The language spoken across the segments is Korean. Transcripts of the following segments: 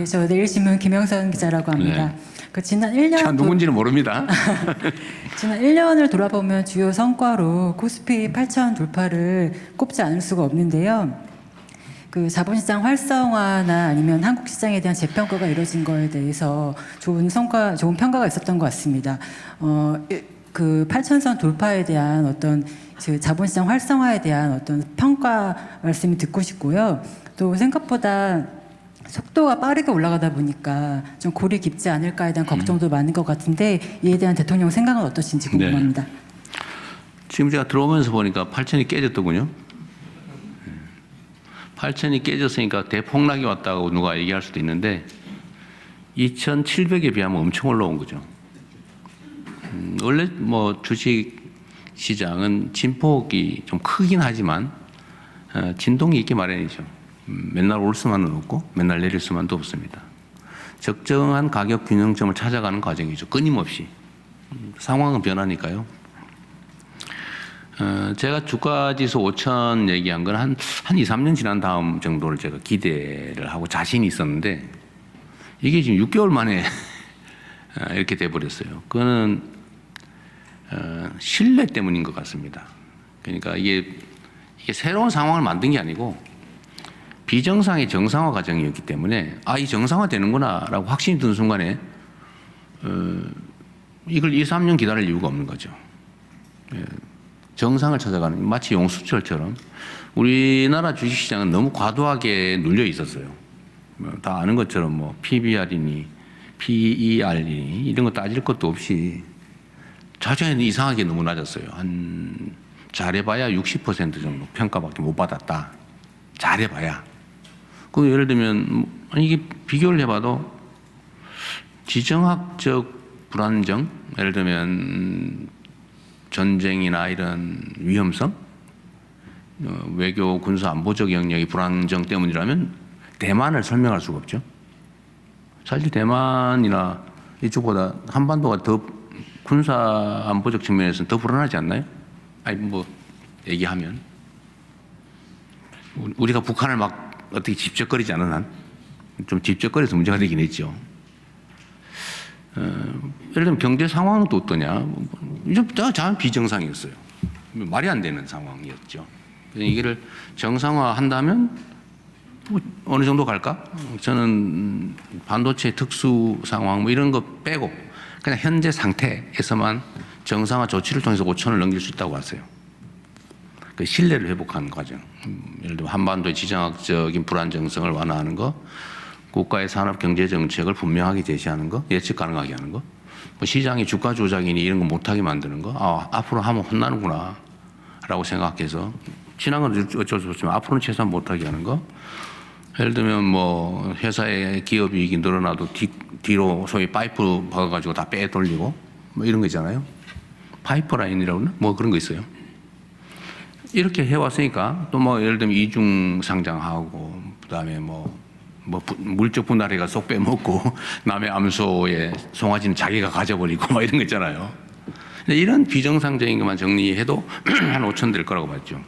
네, 저 내일신문 김영선 기자라고 합니다. 네. 그 지난 1년 참 누군지는 모릅니다. 지난 1년을 돌아보면 주요 성과로 코스피 8천 돌파를 꼽지 않을 수가 없는데요. 그 자본시장 활성화나 아니면 한국 시장에 대한 재평가가 이루어진 거에 대해서 좋은 평가가 있었던 것 같습니다. 그 8천선 돌파에 대한 어떤 그 자본시장 활성화에 대한 어떤 평가 말씀이 듣고 싶고요. 또 생각보다 속도가 빠르게 올라가다 보니까 좀 골이 깊지 않을까에 대한 걱정도 많은 것 같은데 이에 대한 대통령 생각은 어떠신지 궁금합니다. 네. 지금 제가 들어오면서 보니까 8천이 깨졌더군요. 8천이 깨졌으니까 대폭락이 왔다고 누가 얘기할 수도 있는데 2,700에 비하면 엄청 올라온 거죠. 원래 뭐 주식 시장은 진폭이 좀 크긴 하지만 진동이 있기 마련이죠. 맨날 올 수만은 없고 맨날 내릴 수만도 없습니다. 적정한 가격 균형점을 찾아가는 과정이죠. 끊임없이. 상황은 변하니까요. 제가 주가지수 5천 얘기한 건 한 2, 3년 지난 다음 정도를 제가 기대를 하고 자신이 있었는데 이게 지금 6개월 만에 이렇게 돼버렸어요. 그거는 신뢰 때문인 것 같습니다. 그러니까 이게 새로운 상황을 만든 게 아니고 비정상의 정상화 과정이었기 때문에 이 정상화 되는구나라고 확신이 든 순간에 이걸 2, 3년 기다릴 이유가 없는 거죠. 정상을 찾아가는 마치 용수철처럼 우리나라 주식시장은 너무 과도하게 눌려 있었어요. 다 아는 것처럼 뭐 PBR이니 PER이니 이런 거 따질 것도 없이 자체는 이상하게 너무 낮았어요. 한 잘해봐야 60% 정도 평가밖에 못 받았다. 잘해봐야. 그 예를 들면 이게 비교를 해봐도 지정학적 불안정, 예를 들면 전쟁이나 이런 위험성, 외교 군사 안보적 영역의 불안정 때문이라면 대만을 설명할 수가 없죠. 사실 대만이나 이쪽보다 한반도가 더 군사 안보적 측면에서는 더 불안하지 않나요? 아니 뭐 얘기하면 우리가 북한을 막 어떻게 집적거리지 않은 한 좀 집적거려서 문제가 되긴 했죠. 예를 들면 경제 상황은 또 어떠냐? 참 비정상이었어요. 말이 안 되는 상황이었죠. 이거를 정상화한다면 어느 정도 갈까? 저는 반도체 특수 상황 뭐 이런 거 빼고 그냥 현재 상태에서만 정상화 조치를 통해서 5천을 넘길 수 있다고 봤어요. 그 신뢰를 회복하는 과정. 예를 들면 한반도의 지정학적인 불안정성을 완화하는 거, 국가의 산업 경제 정책을 분명하게 제시하는 거, 예측 가능하게 하는 거, 뭐 시장이 주가 조작이니 이런 거 못하게 만드는 거, 앞으로 하면 혼나는구나 라고 생각해서 지난 건 어쩔 수 없지만 앞으로는 최소한 못하게 하는 거. 예를 들면 뭐 회사의 기업 이익이 늘어나도 뒤로 소위 파이프 박아가지고 다 빼돌리고 뭐 이런 거 있잖아요. 파이프라인이라고 그러나? 뭐 그런 거 있어요. 이렇게 해왔으니까 또 뭐 예를 들면 이중 상장하고 그다음에 뭐 물적 분할해가 쏙 빼먹고 남의 암소의 송아지는 자기가 가져버리고 막 이런 거 있잖아요. 이런 비정상적인 것만 정리해도 한 5천 될 거라고 봤죠.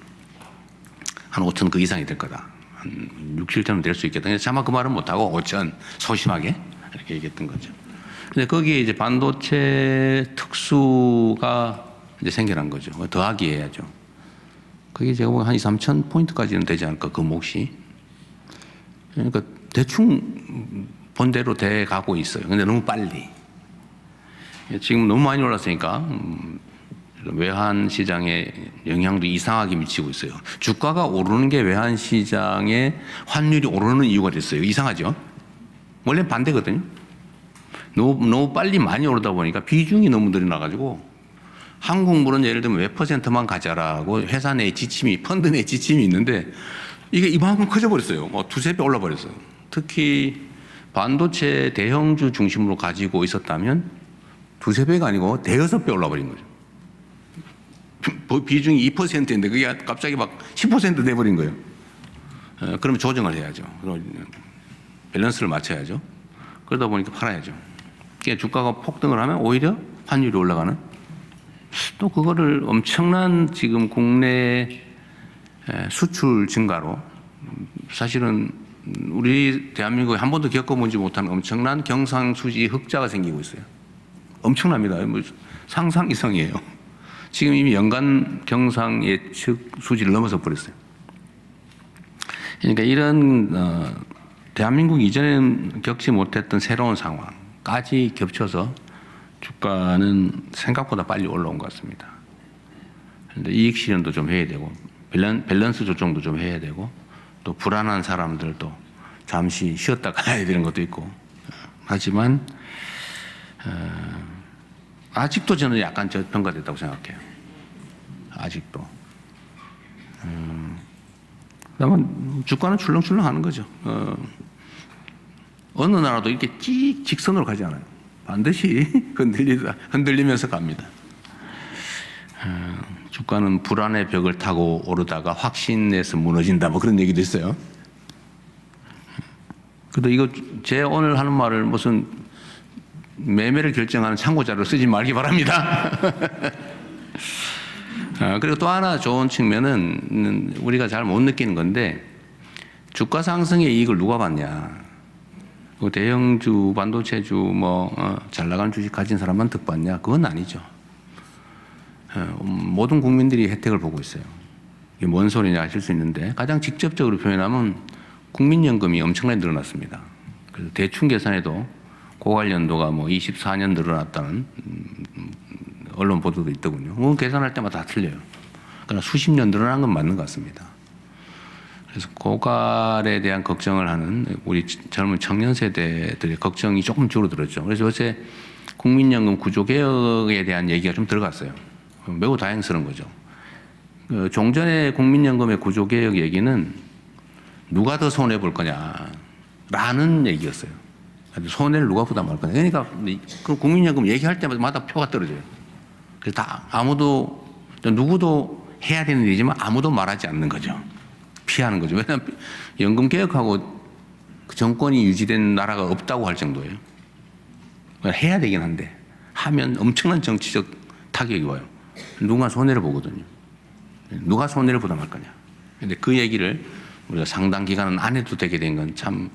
한 5천 그 이상이 될 거다. 한 6, 7천은 될 수 있겠다. 차마 그 말은 못하고 5천 소심하게 이렇게 얘기했던 거죠. 근데 거기에 이제 반도체 특수가 이제 생겨난 거죠. 더하기 해야죠. 그게 제가 보기엔 한 2, 3천 포인트까지는 되지 않을까, 그 몫이. 그러니까 대충 본대로 돼 가고 있어요. 근데 너무 빨리. 지금 너무 많이 올랐으니까 외환 시장에 영향도 이상하게 미치고 있어요. 주가가 오르는 게 외환 시장에 환율이 오르는 이유가 됐어요. 이상하죠? 원래 반대거든요. 너무 빨리 많이 오르다 보니까 비중이 너무 늘어나가지고 한국물은 예를 들면 몇 %만 가져라고 회사 내 지침이, 펀드 내 지침이 있는데 이게 이만큼 커져버렸어요. 뭐 두세 배 올라버렸어요. 특히 반도체 대형주 중심으로 가지고 있었다면 두세 배가 아니고 대여섯 배 올라버린 거죠. 비중이 2%인데 그게 갑자기 막 10% 돼버린 거예요. 그러면 조정을 해야죠. 밸런스를 맞춰야죠. 그러다 보니까 팔아야죠. 그러니까 주가가 폭등을 하면 오히려 환율이 올라가는. 또 그거를 엄청난 지금 국내 수출 증가로 사실은 우리 대한민국에 한 번도 겪어보지 못한 엄청난 경상수지 흑자가 생기고 있어요. 엄청납니다. 뭐 상상 이상이에요. 지금 이미 연간 경상 예측 수지를 넘어서 버렸어요. 그러니까 이런 대한민국 이전에는 겪지 못했던 새로운 상황까지 겹쳐서 주가는 생각보다 빨리 올라온 것 같습니다. 그런데 이익 실현도 좀 해야 되고 밸런스 조정도 좀 해야 되고 또 불안한 사람들도 잠시 쉬었다 가야 되는 것도 있고 하지만 아직도 저는 약간 저평가됐다고 생각해요. 아직도. 그다음에 주가는 출렁출렁하는 거죠. 어느 나라도 이렇게 찍 직선으로 가지 않아요. 반드시 흔들리면서 갑니다. 주가는 불안의 벽을 타고 오르다가 확신에서 무너진다. 뭐 그런 얘기도 있어요. 그래도 이거 제 오늘 하는 말을 무슨 매매를 결정하는 참고자료로 쓰지 말기 바랍니다. 그리고 또 하나 좋은 측면은 우리가 잘 못 느끼는 건데 주가 상승의 이익을 누가 받냐. 대형주, 반도체주, 잘 나가는 주식 가진 사람만 득받냐. 그건 아니죠. 모든 국민들이 혜택을 보고 있어요. 이게 뭔 소리냐 하실 수 있는데 가장 직접적으로 표현하면 국민연금이 엄청나게 늘어났습니다. 그래서 대충 계산해도 고관련도가 24년 늘어났다는 언론 보도도 있더군요. 그건 계산할 때마다 다 틀려요. 그러나 수십 년 늘어난 건 맞는 것 같습니다. 그래서 고갈에 대한 걱정을 하는 우리 젊은 청년 세대들의 걱정이 조금 줄어들었죠. 그래서 요새 국민연금 구조개혁에 대한 얘기가 좀 들어갔어요. 매우 다행스러운 거죠. 종전의 국민연금의 구조개혁 얘기는 누가 더 손해볼 거냐라는 얘기였어요. 손해를 누가 부담할 거냐. 그러니까 그 국민연금 얘기할 때마다 표가 떨어져요. 그래서 다 누구도 해야 되는 일이지만 아무도 말하지 않는 거죠. 피하는 거죠. 왜냐하면 연금 개혁하고 그 정권이 유지된 나라가 없다고 할 정도예요. 해야 되긴 한데 하면 엄청난 정치적 타격이 와요. 누가 손해를 보거든요. 누가 손해를 부담할 거냐. 근데 그 얘기를 우리가 상당 기간은 안 해도 되게 된 건 참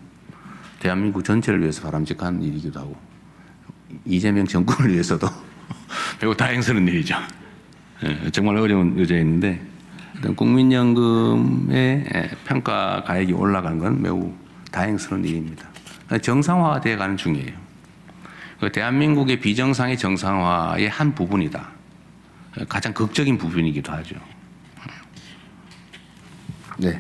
대한민국 전체를 위해서 바람직한 일이기도 하고 이재명 정권을 위해서도 매우 다행스러운 일이죠. 정말 어려운 의제였는데 국민연금의 평가 가액이 올라간 건 매우 다행스러운 일입니다. 정상화되어 가는 중이에요. 대한민국의 비정상의 정상화의 한 부분이다. 가장 극적인 부분이기도 하죠. 네.